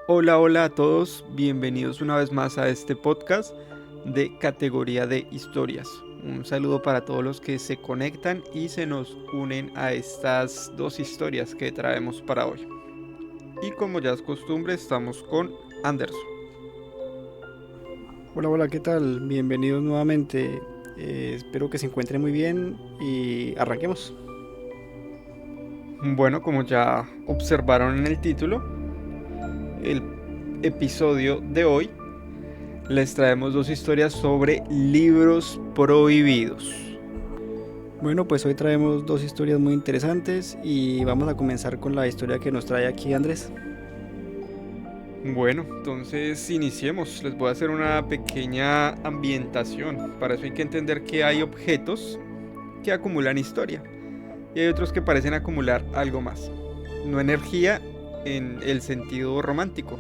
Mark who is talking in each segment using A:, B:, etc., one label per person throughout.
A: Hola, hola a todos, bienvenidos una vez más a este podcast de categoría de historias. Un saludo para todos los que se conectan y se nos unen a estas dos historias que traemos para hoy. Y como ya es costumbre, estamos con Anderson.
B: Hola, hola, ¿qué tal? Bienvenidos nuevamente. Espero que se encuentren muy bien y arranquemos.
A: Bueno, como ya observaron en el título, el episodio de hoy les traemos dos historias sobre libros prohibidos.
B: Bueno, pues hoy traemos dos historias muy interesantes y vamos a comenzar con la historia que nos trae aquí Andrés.
A: Bueno, entonces iniciemos. Les voy a hacer una pequeña ambientación. Para eso hay que entender que hay objetos que acumulan historia y hay otros que parecen acumular algo más. No energía en el sentido romántico,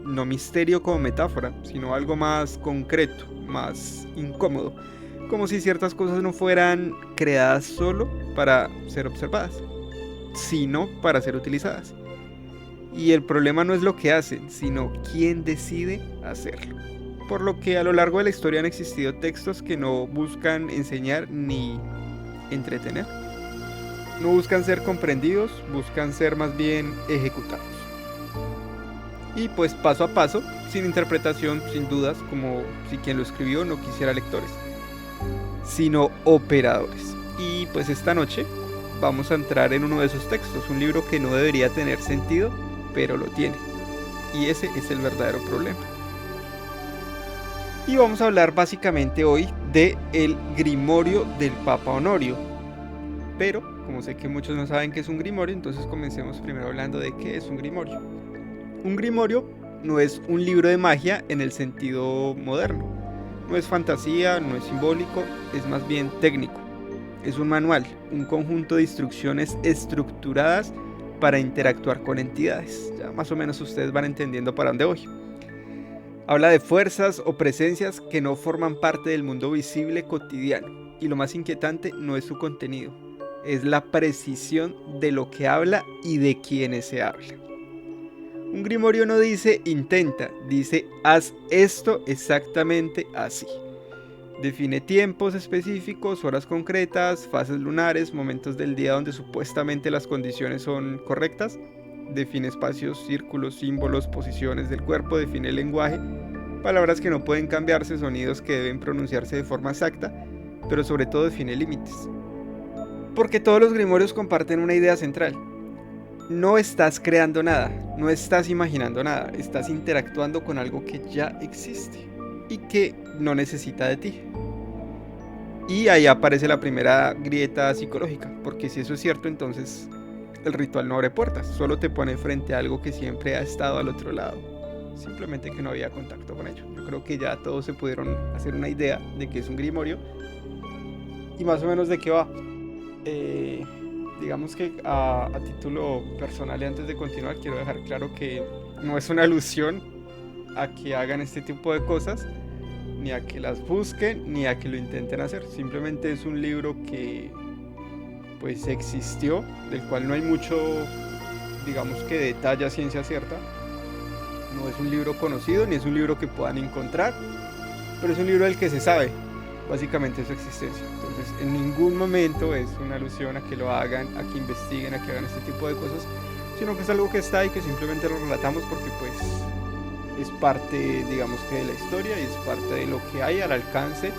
A: no misterio como metáfora, sino algo más concreto, más incómodo, como si ciertas cosas no fueran creadas solo para ser observadas, sino para ser utilizadas. Y el problema no es lo que hacen, sino quién decide hacerlo. Por lo que a lo largo de la historia han existido textos que no buscan enseñar ni entretener. No buscan ser comprendidos, buscan ser más bien ejecutados. Y pues paso a paso, sin interpretación, sin dudas, como si quien lo escribió no quisiera lectores, sino operadores. Y pues esta noche vamos a entrar en uno de esos textos, un libro que no debería tener sentido, pero lo tiene. Y ese es el verdadero problema. Y vamos a hablar básicamente hoy de el Grimorio del Papa Honorio. Pero, como sé que muchos no saben qué es un grimorio, entonces comencemos primero hablando de qué es un grimorio. Un grimorio no es un libro de magia en el sentido moderno. No es fantasía, no es simbólico, es más bien técnico. Es un manual, un conjunto de instrucciones estructuradas para interactuar con entidades. Ya más o menos ustedes van entendiendo para dónde voy. Habla de fuerzas o presencias que no forman parte del mundo visible cotidiano. Y lo más inquietante no es su contenido, es la precisión de lo que habla y de quienes se habla. Un grimorio no dice intenta, dice haz esto exactamente así. Define tiempos específicos, horas concretas, fases lunares, momentos del día donde supuestamente las condiciones son correctas. Define espacios, círculos, símbolos, posiciones del cuerpo, define el lenguaje, palabras que no pueden cambiarse, sonidos que deben pronunciarse de forma exacta, pero sobre todo define límites. Porque todos los grimorios comparten una idea central. No estás creando nada, no estás imaginando nada, estás interactuando con algo que ya existe y que no necesita de ti. Y ahí aparece la primera grieta psicológica, porque si eso es cierto, entonces el ritual no abre puertas, solo te pone frente a algo que siempre ha estado al otro lado, simplemente que no había contacto con ello. Yo creo que ya todos se pudieron hacer una idea de qué es un grimorio y más o menos de qué va. Eh, digamos que a título personal y antes de continuar quiero dejar claro que no es una alusión a que hagan este tipo de cosas, ni a que las busquen, ni a que lo intenten hacer. Simplemente es un libro que pues existió, del cual no hay mucho, digamos que detalle a ciencia cierta. No es un libro conocido, ni es un libro que puedan encontrar, pero es un libro del que se sabe básicamente su existencia. Entonces, en ningún momento es una alusión a que lo hagan, a que investiguen, a que hagan este tipo de cosas, sino que es algo que está y que simplemente lo relatamos porque pues es parte, digamos que de la historia y es parte de lo que hay al alcance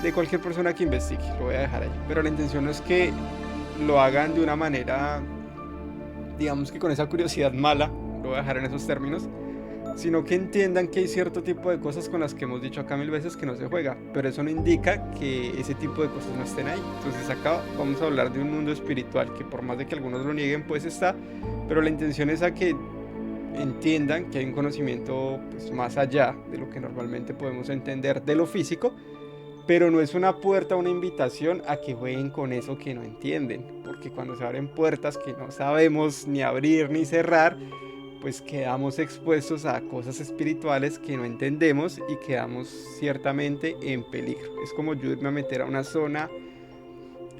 A: de cualquier persona que investigue. Lo voy a dejar ahí. Pero la intención no es que lo hagan de una manera, digamos que con esa curiosidad mala, lo voy a dejar en esos términos, sino que entiendan que hay cierto tipo de cosas con las que hemos dicho acá mil veces que no se juega, pero eso no indica que ese tipo de cosas no estén ahí. Entonces acá vamos a hablar de un mundo espiritual que por más de que algunos lo nieguen, pues está, pero la intención es a que entiendan que hay un conocimiento pues, más allá de lo que normalmente podemos entender de lo físico, pero no es una puerta, una invitación a que jueguen con eso que no entienden, porque cuando se abren puertas que no sabemos ni abrir ni cerrar, pues quedamos expuestos a cosas espirituales que no entendemos y quedamos ciertamente en peligro. Es como yo irme a meter a una zona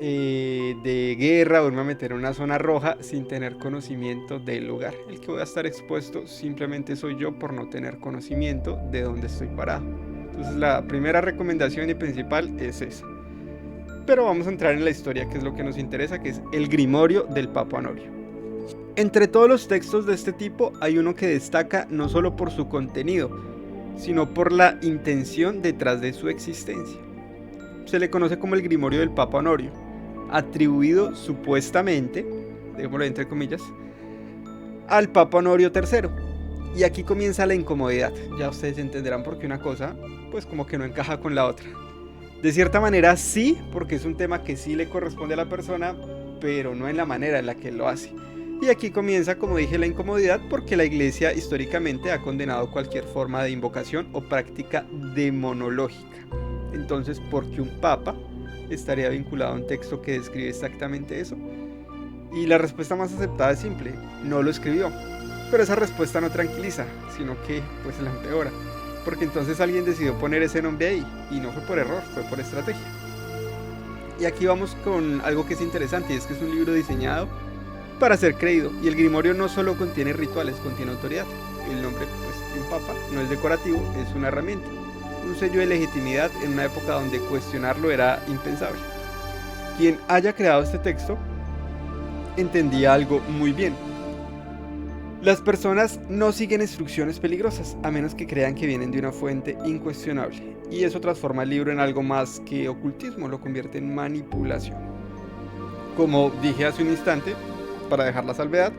A: de guerra o irme a meter en una zona roja sin tener conocimiento del lugar. El que voy a estar expuesto simplemente soy yo por no tener conocimiento de dónde estoy parado. Entonces la primera recomendación y principal es esa. Pero vamos a entrar en la historia, que es lo que nos interesa, que es el Grimorio del Papa Honorio. Entre todos los textos de este tipo hay uno que destaca no solo por su contenido, sino por la intención detrás de su existencia. Se le conoce como el Grimorio del Papa Honorio, atribuido supuestamente, digámoslo entre comillas, al Papa Honorio III. Y aquí comienza la incomodidad. Ya ustedes entenderán por qué una cosa, pues como que no encaja con la otra. De cierta manera sí, porque es un tema que sí le corresponde a la persona, pero no en la manera en la que él lo hace. Y aquí comienza, como dije, la incomodidad, porque la Iglesia históricamente ha condenado cualquier forma de invocación o práctica demonológica. Entonces, ¿por qué un papa estaría vinculado a un texto que describe exactamente eso? Y la respuesta más aceptada es simple: no lo escribió. Pero esa respuesta no tranquiliza, sino que pues la empeora, porque entonces alguien decidió poner ese nombre ahí, y no fue por error, fue por estrategia. Y aquí vamos con algo que es interesante, y es que es un libro diseñado para ser creído, y el Grimorio no solo contiene rituales, contiene autoridad. El nombre, pues, de un papa no es decorativo, es una herramienta, un sello de legitimidad en una época donde cuestionarlo era impensable. Quien haya creado este texto entendía algo muy bien. Las personas no siguen instrucciones peligrosas, a menos que crean que vienen de una fuente incuestionable, y eso transforma el libro en algo más que ocultismo, lo convierte en manipulación. Como dije hace un instante, para dejar la salvedad,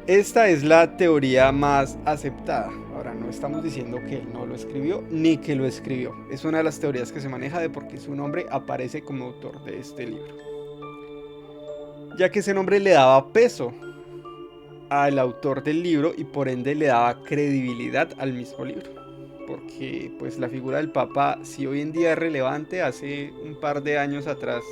A: esta es la teoría más aceptada. Ahora, no estamos diciendo que él no lo escribió, ni que lo escribió. Es una de las teorías que se maneja de por qué su nombre aparece como autor de este libro, ya que ese nombre le daba peso al autor del libro y por ende le daba credibilidad al mismo libro, porque pues la figura del Papa, si hoy en día es relevante, hace un par de años atrás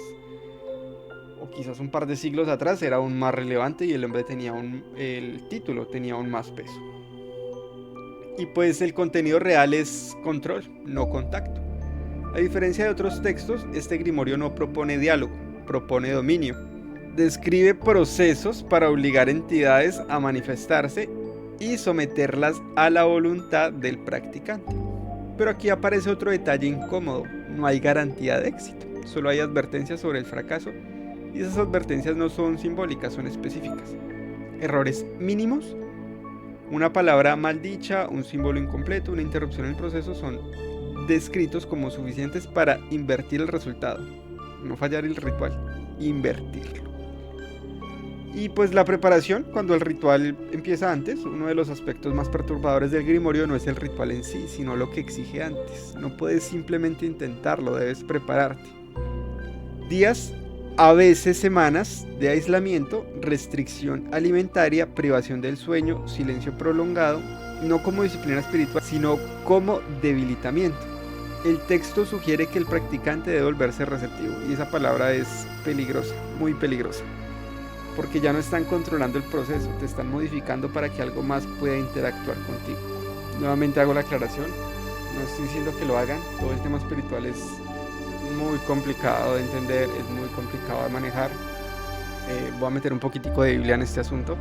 A: o quizás un par de siglos atrás era aún más relevante, y el hombre tenía el título tenía aún más peso. Y pues el contenido real es control, no contacto. A diferencia de otros textos, este Grimorio no propone diálogo, propone dominio. Describe procesos para obligar entidades a manifestarse y someterlas a la voluntad del practicante. Pero aquí aparece otro detalle incómodo: no hay garantía de éxito, solo hay advertencias sobre el fracaso, y esas advertencias no son simbólicas, son específicas. Errores mínimos, una palabra mal dicha, un símbolo incompleto, una interrupción en el proceso son descritos como suficientes para invertir el resultado, no fallar el ritual, invertirlo. Y pues la preparación, cuando el ritual empieza antes, uno de los aspectos más perturbadores del Grimorio no es el ritual en sí, sino lo que exige antes. No puedes simplemente intentarlo, debes prepararte. Días, a veces semanas de aislamiento, restricción alimentaria, privación del sueño, silencio prolongado, no como disciplina espiritual, sino como debilitamiento. El texto sugiere que el practicante debe volverse receptivo, y esa palabra es peligrosa, muy peligrosa, porque ya no están controlando el proceso, te están modificando para que algo más pueda interactuar contigo. Nuevamente hago la aclaración, no estoy diciendo que lo hagan, todo el tema espiritual es muy complicado de entender, es muy complicado de manejar. Voy a meter un poquitico de Biblia en este asunto,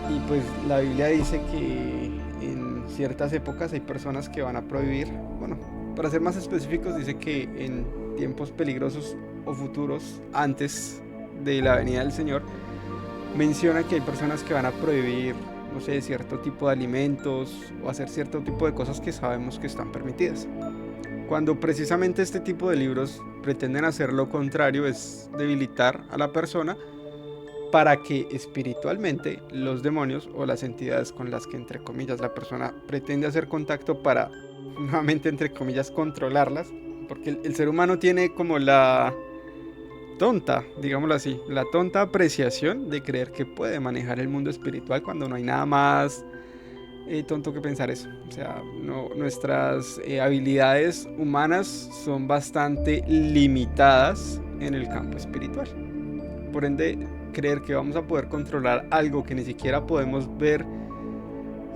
A: y pues la Biblia dice que en ciertas épocas hay personas que van a prohibir, bueno, para ser más específicos, dice que en tiempos peligrosos o futuros, antes de la venida del Señor, menciona que hay personas que van a prohibir, no sé, cierto tipo de alimentos o hacer cierto tipo de cosas que sabemos que están permitidas, cuando precisamente este tipo de libros pretenden hacer lo contrario, es debilitar a la persona para que espiritualmente los demonios o las entidades con las que, entre comillas, la persona pretende hacer contacto para, nuevamente entre comillas, controlarlas, porque el ser humano tiene como la tonta, digámoslo así, la tonta apreciación de creer que puede manejar el mundo espiritual cuando no hay nada más tonto que pensar eso. O sea, nuestras habilidades humanas son bastante limitadas en el campo espiritual. Por ende, creer que vamos a poder controlar algo que ni siquiera podemos ver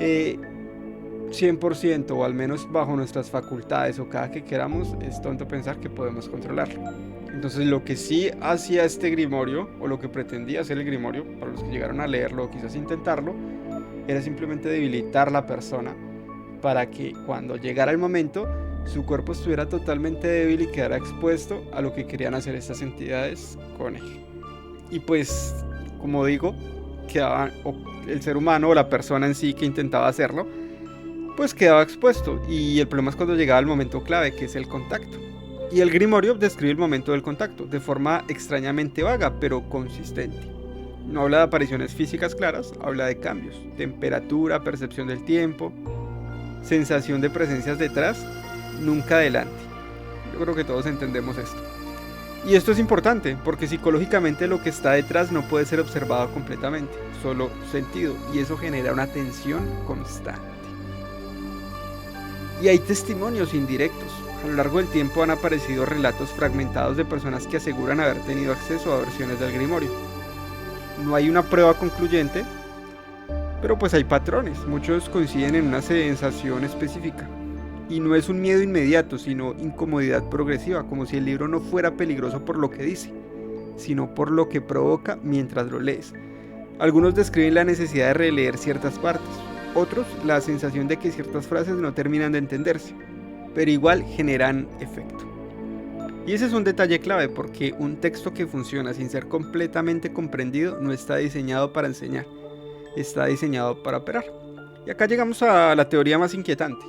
A: 100% o al menos bajo nuestras facultades o cada que queramos, es tonto pensar que podemos controlarlo. Entonces lo que sí hacía este grimorio, o lo que pretendía hacer el grimorio, para los que llegaron a leerlo o quizás intentarlo, era simplemente debilitar a la persona para que cuando llegara el momento su cuerpo estuviera totalmente débil y quedara expuesto a lo que querían hacer estas entidades con él. Y pues, como digo, quedaba, o el ser humano o la persona en sí que intentaba hacerlo, pues quedaba expuesto. Y el problema es cuando llegaba el momento clave, que es el contacto. Y el grimorio describe el momento del contacto de forma extrañamente vaga, pero consistente. No habla de apariciones físicas claras, habla de cambios, temperatura, percepción del tiempo, sensación de presencias detrás, nunca adelante. Yo creo que todos entendemos esto. Y esto es importante, porque psicológicamente lo que está detrás no puede ser observado completamente, solo sentido, y eso genera una tensión constante. Y hay testimonios indirectos. A lo largo del tiempo han aparecido relatos fragmentados de personas que aseguran haber tenido acceso a versiones del grimorio. No hay una prueba concluyente, pero pues hay patrones, muchos coinciden en una sensación específica. Y no es un miedo inmediato, sino incomodidad progresiva, como si el libro no fuera peligroso por lo que dice, sino por lo que provoca mientras lo lees. Algunos describen la necesidad de releer ciertas partes, otros la sensación de que ciertas frases no terminan de entenderse, pero igual generan efecto. Y ese es un detalle clave, porque un texto que funciona sin ser completamente comprendido no está diseñado para enseñar, está diseñado para operar. Y acá llegamos a la teoría más inquietante.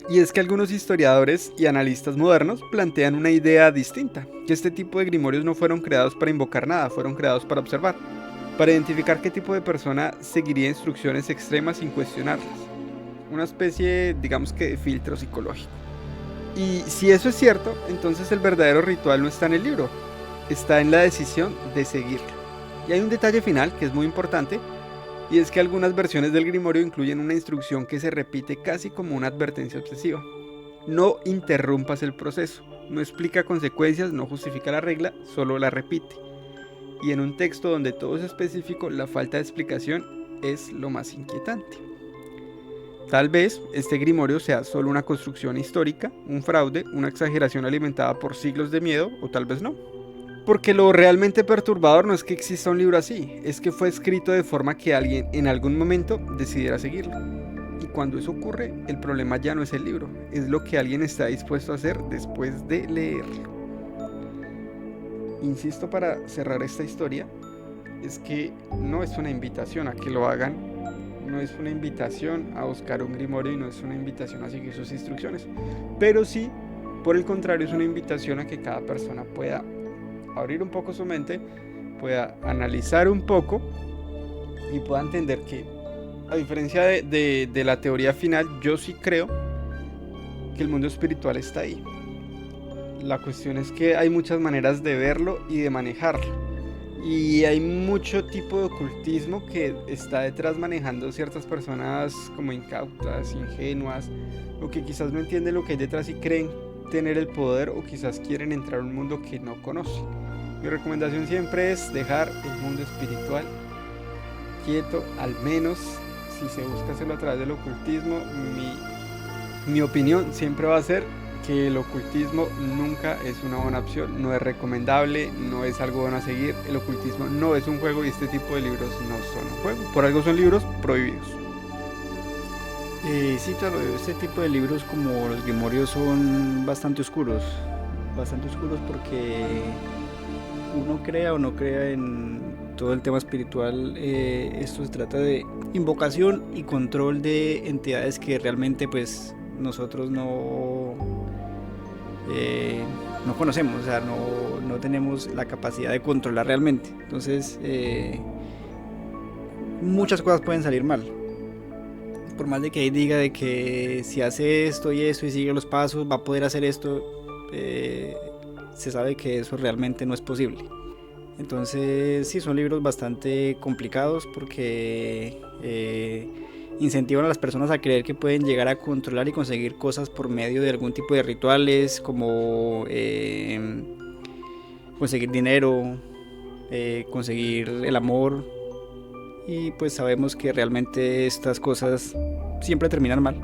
A: Y es que algunos historiadores y analistas modernos plantean una idea distinta, que este tipo de grimorios no fueron creados para invocar nada, fueron creados para observar, para identificar qué tipo de persona seguiría instrucciones extremas sin cuestionarlas. Una especie, digamos que de filtro psicológico. Y si eso es cierto, entonces el verdadero ritual no está en el libro, está en la decisión de seguirlo. Y hay un detalle final que es muy importante, y es que algunas versiones del grimorio incluyen una instrucción que se repite casi como una advertencia obsesiva. No interrumpas el proceso, no explica consecuencias, no justifica la regla, solo la repite. Y en un texto donde todo es específico, la falta de explicación es lo más inquietante. Tal vez este grimorio sea solo una construcción histórica, un fraude, una exageración alimentada por siglos de miedo, o tal vez no. Porque lo realmente perturbador no es que exista un libro así, es que fue escrito de forma que alguien en algún momento decidiera seguirlo. Y cuando eso ocurre, el problema ya no es el libro, es lo que alguien está dispuesto a hacer después de leerlo. Insisto, para cerrar esta historia, es que no es una invitación a que lo hagan, no es una invitación a buscar un grimorio y no es una invitación a seguir sus instrucciones, pero sí, por el contrario, es una invitación a que cada persona pueda abrir un poco su mente, pueda analizar un poco y pueda entender que, a diferencia de la teoría final, yo sí creo que el mundo espiritual está ahí. La cuestión es que hay muchas maneras de verlo y de manejarlo, y hay mucho tipo de ocultismo que está detrás, manejando ciertas personas como incautas, ingenuas, o que quizás no entienden lo que hay detrás y creen tener el poder, o quizás quieren entrar a un mundo que no conocen. Mi recomendación siempre es dejar el mundo espiritual quieto, al menos si se busca hacerlo a través del ocultismo. Mi opinión siempre va a ser que el ocultismo nunca es una buena opción, no es recomendable, no es algo bueno a seguir. El ocultismo no es un juego y este tipo de libros no son un juego, por algo son libros prohibidos.
B: Sí, claro, este tipo de libros como los grimorios son bastante oscuros porque uno crea o no crea en todo el tema espiritual, esto se trata de invocación y control de entidades que realmente pues nosotros no conocemos, o sea, no tenemos la capacidad de controlar realmente. Entonces muchas cosas pueden salir mal. Por más de que ahí diga de que si hace esto y esto y sigue los pasos va a poder hacer esto, se sabe que eso realmente no es posible. Entonces sí, son libros bastante complicados porque incentivan a las personas a creer que pueden llegar a controlar y conseguir cosas por medio de algún tipo de rituales, como conseguir dinero, conseguir el amor, y pues sabemos que realmente estas cosas siempre terminan mal.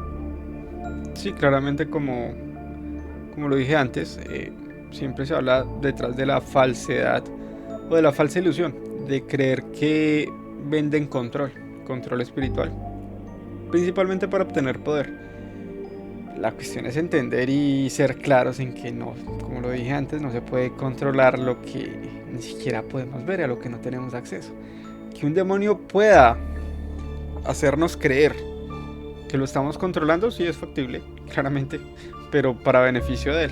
A: Sí, claramente, como lo dije antes, siempre se habla detrás de la falsedad o de la falsa ilusión de creer que venden control espiritual, principalmente para obtener poder. La cuestión es entender y ser claros en que no, como lo dije antes, no se puede controlar lo que ni siquiera podemos ver, a lo que no tenemos acceso. Que un demonio pueda hacernos creer que lo estamos controlando, sí es factible, claramente, pero para beneficio de él.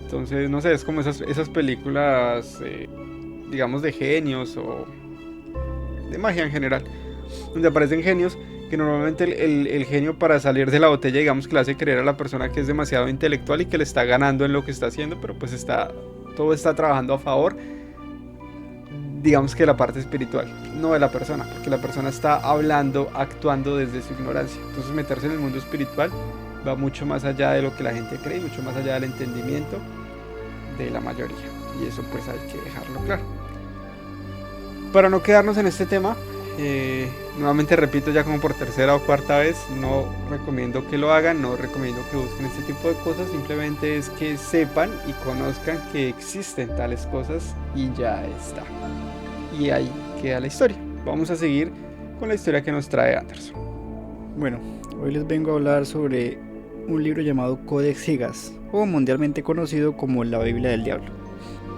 A: Entonces, no sé, es como esas películas, digamos, de genios o de magia en general, donde aparecen genios que normalmente el genio, para salir de la botella, digamos que le hace creer a la persona que es demasiado intelectual y que le está ganando en lo que está haciendo, pero pues todo está trabajando a favor, digamos, que la parte espiritual, no de la persona, porque la persona está hablando, actuando desde su ignorancia. Entonces meterse en el mundo espiritual va mucho más allá de lo que la gente cree, mucho más allá del entendimiento de la mayoría, y eso pues hay que dejarlo claro. Para no quedarnos en este tema, nuevamente repito, ya como por tercera o cuarta vez, no recomiendo que lo hagan, no recomiendo que busquen este tipo de cosas, simplemente es que sepan y conozcan que existen tales cosas y ya está. Y ahí queda la historia. Vamos a seguir con la historia que nos trae Anderson.
B: Bueno, hoy les vengo a hablar sobre un libro llamado Codex Gigas, o mundialmente conocido como la Biblia del Diablo.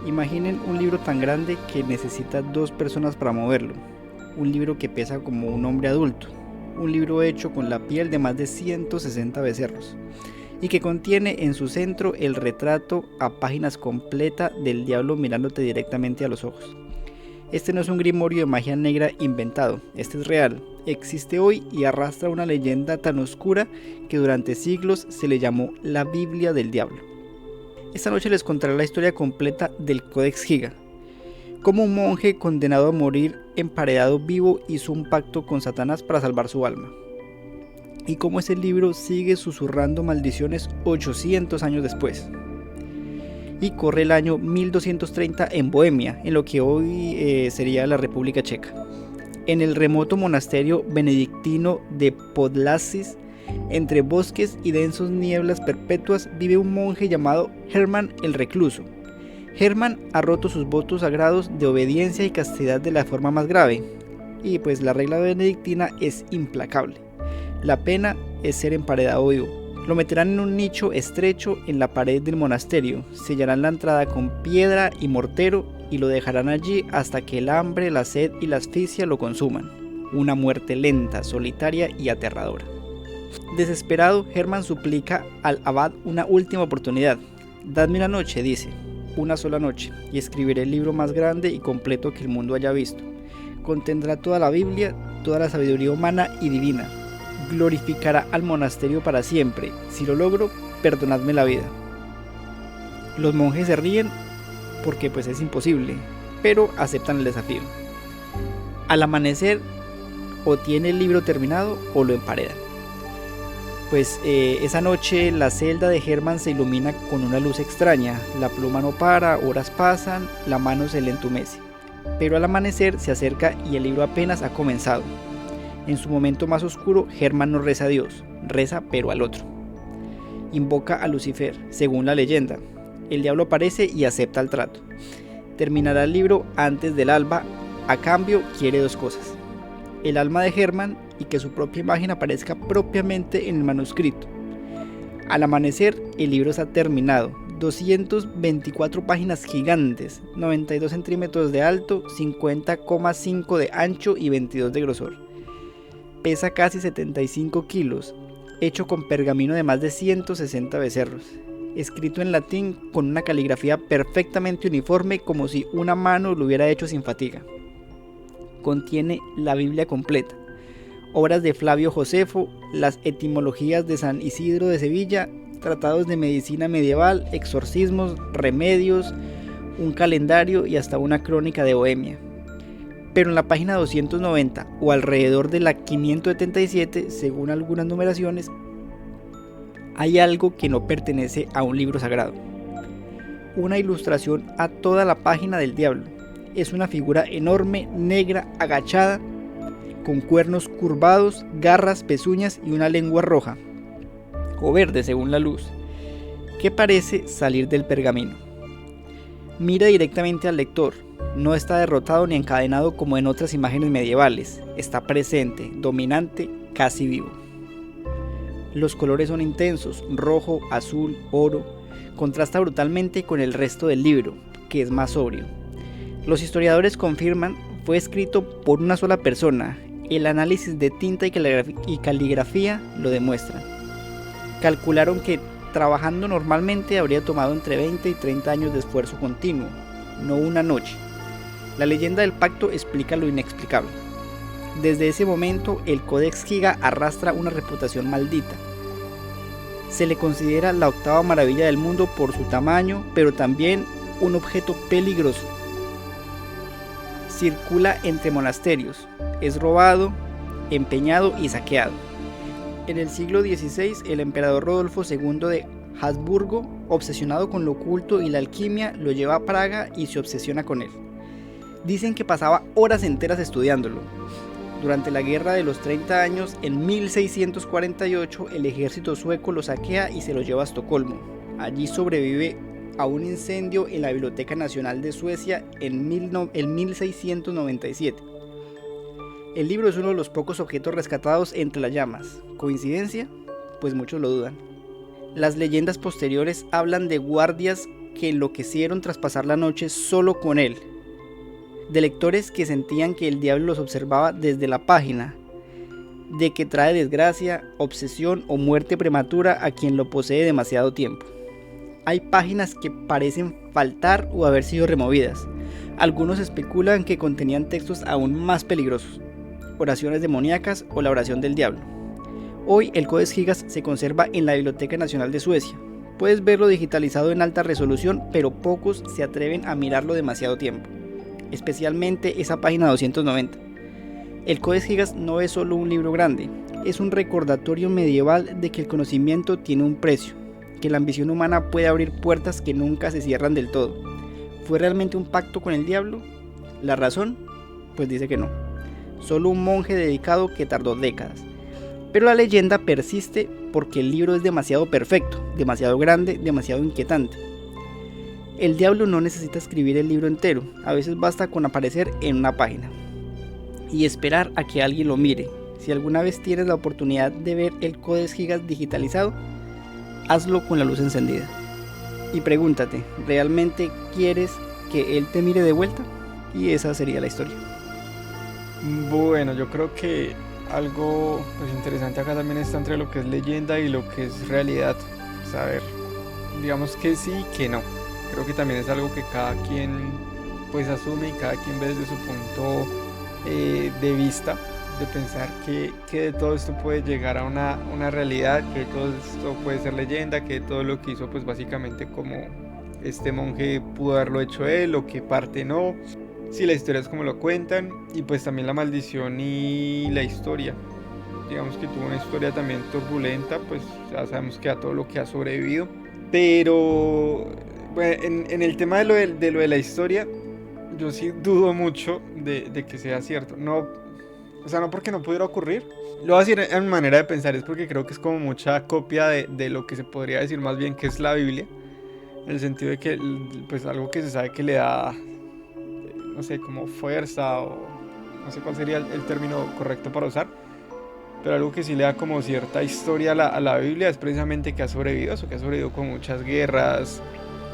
B: Imaginen un libro tan grande que necesita 2 personas para moverlo. Un libro que pesa como un hombre adulto. Un libro hecho con la piel de más de 160 becerros. Y que contiene en su centro el retrato a páginas completa del diablo mirándote directamente a los ojos. Este no es un grimorio de magia negra inventado, este es real, existe hoy y arrastra una leyenda tan oscura que durante siglos se le llamó la Biblia del Diablo. Esta noche les contaré la historia completa del Codex Giga, cómo un monje condenado a morir emparedado vivo hizo un pacto con Satanás para salvar su alma, y cómo ese libro sigue susurrando maldiciones 800 años después. Y corre el año 1230 en Bohemia, en lo que hoy sería la República Checa. En el remoto monasterio benedictino de Podlasis, entre bosques y densos nieblas perpetuas, vive un monje llamado Hermann el Recluso. Hermann ha roto sus votos sagrados de obediencia y castidad de la forma más grave, y pues la regla benedictina es implacable. La pena es ser emparedado vivo. Lo meterán en un nicho estrecho en la pared del monasterio, sellarán la entrada con piedra y mortero y lo dejarán allí hasta que el hambre, la sed y la asfixia lo consuman. Una muerte lenta, solitaria y aterradora. Desesperado, Hermann suplica al abad una última oportunidad. Dadme una noche, dice, una sola noche, y escribiré el libro más grande y completo que el mundo haya visto. Contendrá toda la Biblia, toda la sabiduría humana y divina. Glorificará al monasterio para siempre. Si lo logro, perdonadme la vida. Los monjes se ríen porque pues es imposible, pero aceptan el desafío. Al amanecer, o tiene el libro terminado o lo emparedan. Pues esa noche la celda de Hermann se ilumina con una luz extraña, la pluma no para, horas pasan, la mano se le entumece. Pero al amanecer se acerca y el libro apenas ha comenzado. En su momento más oscuro, Hermann no reza a Dios, reza pero al otro. Invoca a Lucifer, según la leyenda. El diablo aparece y acepta el trato. Terminará el libro antes del alba, a cambio quiere 2 cosas. El alma de Hermann y que su propia imagen aparezca propiamente en el manuscrito. Al amanecer, el libro está terminado. 224 páginas gigantes, 92 centímetros de alto, 50,5 de ancho y 22 de grosor. Pesa casi 75 kilos, hecho con pergamino de más de 160 becerros, escrito en latín con una caligrafía perfectamente uniforme como si una mano lo hubiera hecho sin fatiga. Contiene la Biblia completa, obras de Flavio Josefo, las etimologías de San Isidro de Sevilla, tratados de medicina medieval, exorcismos, remedios, un calendario y hasta una crónica de Bohemia. Pero en la página 290 o alrededor de la 577, según algunas numeraciones, hay algo que no pertenece a un libro sagrado. Una ilustración a toda la página del diablo. Es una figura enorme, negra, agachada, con cuernos curvados, garras, pezuñas y una lengua roja, o verde según la luz, que parece salir del pergamino. Mira directamente al lector, no está derrotado ni encadenado como en otras imágenes medievales, está presente, dominante, casi vivo. Los colores son intensos, rojo, azul, oro, contrasta brutalmente con el resto del libro, que es más sobrio. Los historiadores confirman, fue escrito por una sola persona, el análisis de tinta y caligrafía lo demuestran. Calcularon que trabajando normalmente habría tomado entre 20 y 30 años de esfuerzo continuo, no una noche. La leyenda del pacto explica lo inexplicable. Desde ese momento, el Codex Giga arrastra una reputación maldita. Se le considera la octava maravilla del mundo por su tamaño, pero también un objeto peligroso. Circula entre monasterios, es robado, empeñado y saqueado. En el siglo XVI, el emperador Rodolfo II de Habsburgo, obsesionado con lo oculto y la alquimia, lo lleva a Praga y se obsesiona con él. Dicen que pasaba horas enteras estudiándolo. Durante la Guerra de los 30 años, en 1648, el ejército sueco lo saquea y se lo lleva a Estocolmo. Allí sobrevive a un incendio en la Biblioteca Nacional de Suecia en 1697. El libro es uno de los pocos objetos rescatados entre las llamas. ¿Coincidencia? Pues muchos lo dudan. Las leyendas posteriores hablan de guardias que enloquecieron tras pasar la noche solo con él, de lectores que sentían que el diablo los observaba desde la página, de que trae desgracia, obsesión o muerte prematura a quien lo posee demasiado tiempo. Hay páginas que parecen faltar o haber sido removidas. Algunos especulan que contenían textos aún más peligrosos, oraciones demoníacas o la oración del diablo. Hoy el Codex Gigas se conserva en la Biblioteca Nacional de Suecia. Puedes verlo digitalizado en alta resolución, pero pocos se atreven a mirarlo demasiado tiempo, especialmente esa página 290. El Codex Gigas no es solo un libro grande, es un recordatorio medieval de que el conocimiento tiene un precio, que la ambición humana puede abrir puertas que nunca se cierran del todo. ¿Fue realmente un pacto con el diablo? ¿La razón? Pues dice que no. Solo un monje dedicado que tardó décadas. Pero la leyenda persiste porque el libro es demasiado perfecto, demasiado grande, demasiado inquietante. El diablo no necesita escribir el libro entero, a veces basta con aparecer en una página y esperar a que alguien lo mire. Si alguna vez tienes la oportunidad de ver el Codex Gigas digitalizado, hazlo con la luz encendida. Y pregúntate, ¿realmente quieres que él te mire de vuelta? Y esa sería la historia.
A: Bueno, yo creo que algo pues interesante acá también está entre lo que es leyenda y lo que es realidad. Saber, digamos que sí y que no. Creo que también es algo que cada quien pues asume y cada quien ve desde su punto de vista, de pensar que de todo esto puede llegar a una realidad, que de todo esto puede ser leyenda, que todo lo que hizo pues básicamente como este monje pudo haberlo hecho él o que parte no, si la historia es como lo cuentan, y pues también la maldición y la historia. Digamos que tuvo una historia también turbulenta, pues ya sabemos que a todo lo que ha sobrevivido, pero bueno, en el tema de lo de la historia, yo sí dudo mucho de que sea cierto. No, o sea, no porque no pudiera ocurrir. Lo voy a decir en manera de pensar, es porque creo que es como mucha copia de lo que se podría decir más bien que es la Biblia. En el sentido de que, pues, algo que se sabe que le da, no sé, como fuerza o no sé cuál sería el término correcto para usar. Pero algo que sí le da como cierta historia a la Biblia es precisamente que ha sobrevivido, eso que ha sobrevivido con muchas guerras,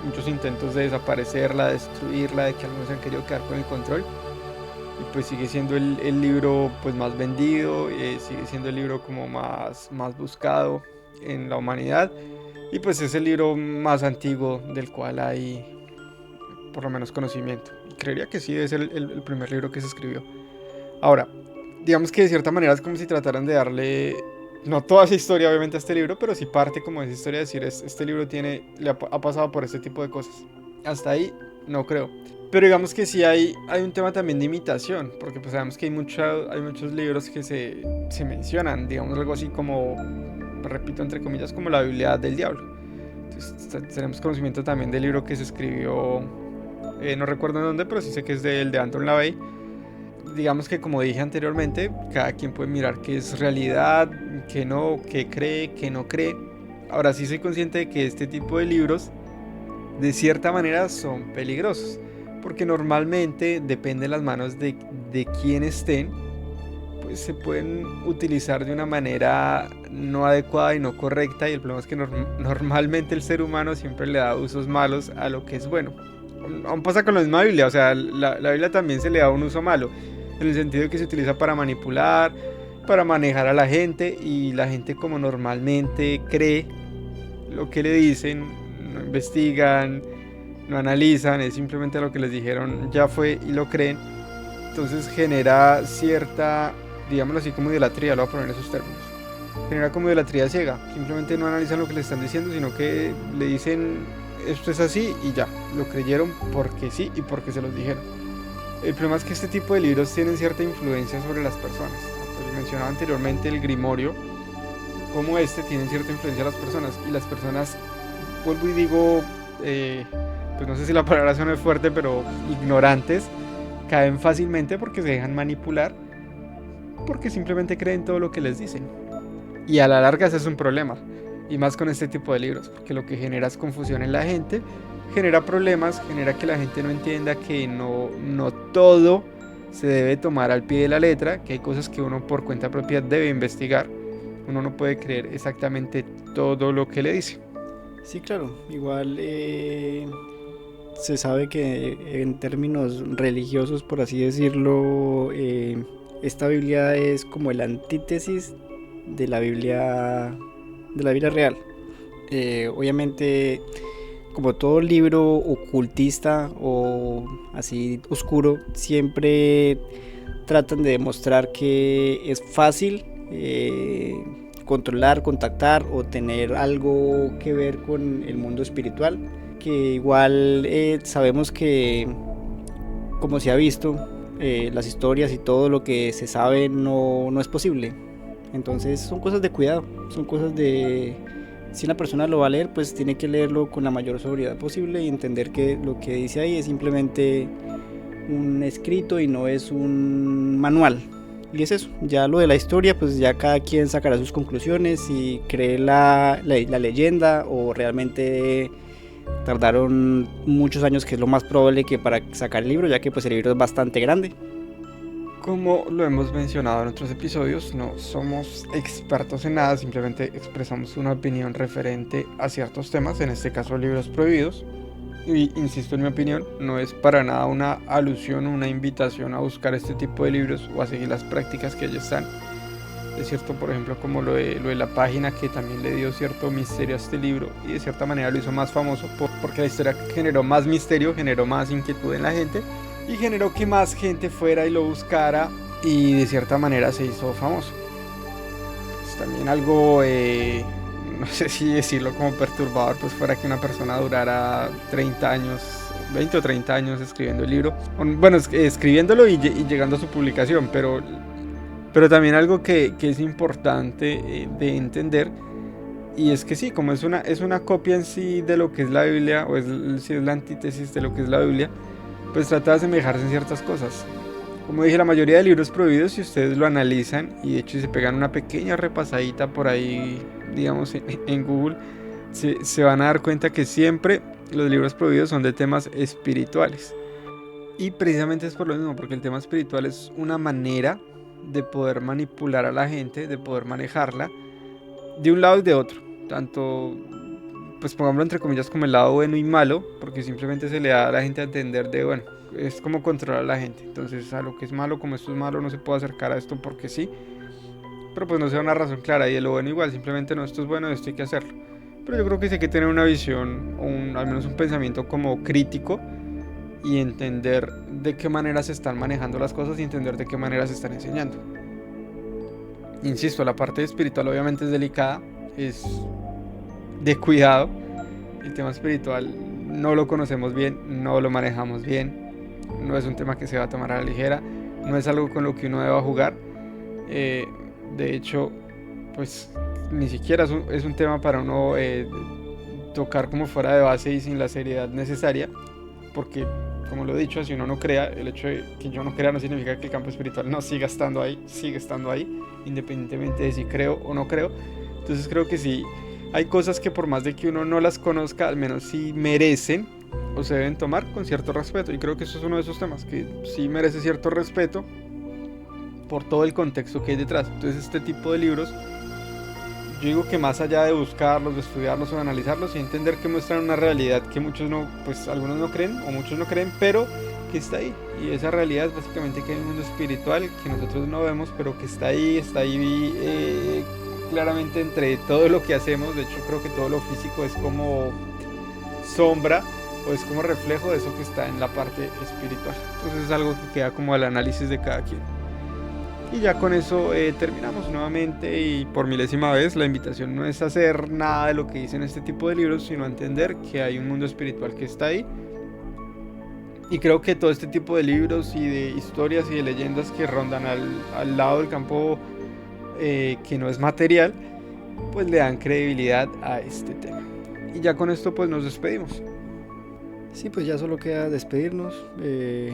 A: muchos intentos de desaparecerla, destruirla, de que algunos se han querido quedar con el control. Y pues sigue siendo el libro pues más vendido, sigue siendo el libro como más buscado en la humanidad. Y pues es el libro más antiguo del cual hay por lo menos conocimiento. Y creería que sí debe ser el primer libro que se escribió. Ahora, digamos que de cierta manera es como si trataran de darle, no toda esa historia obviamente a este libro, pero sí parte como de esa historia, decir, este libro ha pasado por este tipo de cosas. Hasta ahí no creo. Pero digamos que sí hay un tema también de imitación, porque pues sabemos que hay muchos libros que se mencionan, digamos algo así como, repito entre comillas, como la Biblia del Diablo. Entonces tenemos conocimiento también del libro que se escribió, no recuerdo en dónde, pero sí sé que es de Anton LaVey. Digamos que como dije anteriormente, cada quien puede mirar qué es realidad, qué no, qué cree, qué no cree. Ahora sí soy consciente de que este tipo de libros de cierta manera son peligrosos, porque normalmente depende de las manos de quién estén, pues se pueden utilizar de una manera no adecuada y no correcta, y el problema es que normalmente el ser humano siempre le da usos malos a lo que es bueno. Aún pasa con la misma Biblia, o sea, la Biblia también se le da un uso malo, en el sentido de que se utiliza para manipular, para manejar a la gente, y la gente, como normalmente cree lo que le dicen, no investigan, no analizan, es simplemente lo que les dijeron, ya fue, y lo creen. Entonces genera cierta, digámoslo así, como idolatría, lo voy a poner en esos términos. Genera como idolatría ciega, simplemente no analizan lo que le están diciendo, sino que le dicen esto es así y ya, lo creyeron porque sí y porque se los dijeron. El problema es que este tipo de libros tienen cierta influencia sobre las personas. Pues mencionaba anteriormente el Grimorio, como este tienen cierta influencia a las personas, y las personas, vuelvo y digo, pues no sé si la palabra suena fuerte, pero ignorantes, caen fácilmente porque se dejan manipular, porque simplemente creen todo lo que les dicen, y a la larga ese es un problema, y más con este tipo de libros, porque lo que genera es confusión en la gente, genera problemas, genera que la gente no entienda que no todo se debe tomar al pie de la letra, que hay cosas que uno por cuenta propia debe investigar. Uno no puede creer exactamente todo lo que le dice.
B: Sí, claro, igual se sabe que en términos religiosos, por así decirlo, esta Biblia es como el antítesis de la Biblia real. Obviamente, como todo libro ocultista o así oscuro, siempre tratan de demostrar que es fácil controlar, contactar o tener algo que ver con el mundo espiritual, que igual sabemos que, como se ha visto, las historias y todo lo que se sabe no es posible. Entonces son cosas de cuidado, son cosas de... Si una persona lo va a leer, pues tiene que leerlo con la mayor sobriedad posible y entender que lo que dice ahí es simplemente un escrito y no es un manual. Y es eso, ya lo de la historia, pues ya cada quien sacará sus conclusiones y cree la leyenda o realmente tardaron muchos años, que es lo más probable, que para sacar el libro, ya que pues el libro es bastante grande.
A: Como lo hemos mencionado en otros episodios, no somos expertos en nada, simplemente expresamos una opinión referente a ciertos temas, en este caso libros prohibidos. Y insisto, en mi opinión, no es para nada una alusión o una invitación a buscar este tipo de libros o a seguir las prácticas que allí están. Es cierto, por ejemplo, como lo de la página, que también le dio cierto misterio a este libro y de cierta manera lo hizo más famoso, porque la historia generó más misterio, generó más inquietud en la gente y generó que más gente fuera y lo buscara, y de cierta manera se hizo famoso. Pues también algo... no sé si decirlo como perturbador, pues fuera que una persona durara 30 años, 20 o 30 años escribiendo el libro. Bueno, escribiéndolo y llegando a su publicación, pero también algo que es importante de entender, y es que sí, como es una copia en sí de lo que es la Biblia, o si es la antítesis de lo que es la Biblia, pues trata de asemejarse en ciertas cosas. Como dije, la mayoría de libros prohibidos, si ustedes lo analizan y de hecho si se pegan una pequeña repasadita por ahí, digamos en Google, se van a dar cuenta que siempre los libros prohibidos son de temas espirituales. Y precisamente es por lo mismo, porque el tema espiritual es una manera de poder manipular a la gente, de poder manejarla de un lado y de otro, tanto, pues pongámoslo entre comillas, como el lado bueno y malo, porque simplemente se le da a la gente a entender de, bueno, es como controlar a la gente. Entonces, a lo que es malo, como esto es malo, no se puede acercar a esto porque sí, pero pues no se da una razón clara. Y de lo bueno igual, simplemente no, esto es bueno, esto hay que hacerlo. Pero yo creo que sí hay que tener una visión, o al menos un pensamiento como crítico, y entender de qué manera se están manejando las cosas y entender de qué manera se están enseñando. Insisto, la parte espiritual obviamente es delicada, es de cuidado. El tema espiritual no lo conocemos bien, no lo manejamos bien, no es un tema que se va a tomar a la ligera, no es algo con lo que uno deba jugar. De hecho, pues ni siquiera es un tema para uno tocar como fuera de base y sin la seriedad necesaria, porque, como lo he dicho, si uno no crea, el hecho de que yo no crea no significa que el campo espiritual no siga estando ahí, sigue estando ahí, independientemente de si creo o no creo. Entonces creo que sí, hay cosas que por más de que uno no las conozca, al menos sí merecen o se deben tomar con cierto respeto. Y creo que eso es uno de esos temas que sí merece cierto respeto por todo el contexto que hay detrás. Entonces este tipo de libros, yo digo que más allá de buscarlos, de estudiarlos o de analizarlos y entender que muestran una realidad que muchos no, pues algunos no creen o muchos no creen, pero que está ahí. Y esa realidad es básicamente que hay un mundo espiritual que nosotros no vemos, pero que está ahí claramente entre todo lo que hacemos. De hecho creo que todo lo físico es como sombra o es como reflejo de eso que está en la parte espiritual. Entonces es algo que queda como al análisis de cada quien. Y ya con eso terminamos nuevamente, y por milésima vez la invitación no es hacer nada de lo que dicen este tipo de libros, sino entender que hay un mundo espiritual que está ahí. Y creo que todo este tipo de libros y de historias y de leyendas que rondan al lado del campo que no es material, pues le dan credibilidad a este tema. Y ya con esto pues nos despedimos.
B: Sí, pues ya solo queda despedirnos.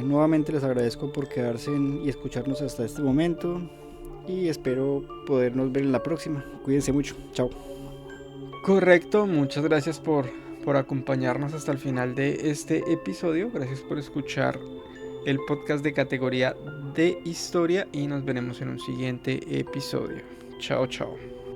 B: Nuevamente les agradezco por quedarse y escucharnos hasta este momento. Y espero podernos ver en la próxima. Cuídense mucho. Chao.
A: Correcto, muchas gracias por acompañarnos hasta el final de este episodio. Gracias por escuchar el podcast de categoría de historia y nos veremos en un siguiente episodio. Chao, chao.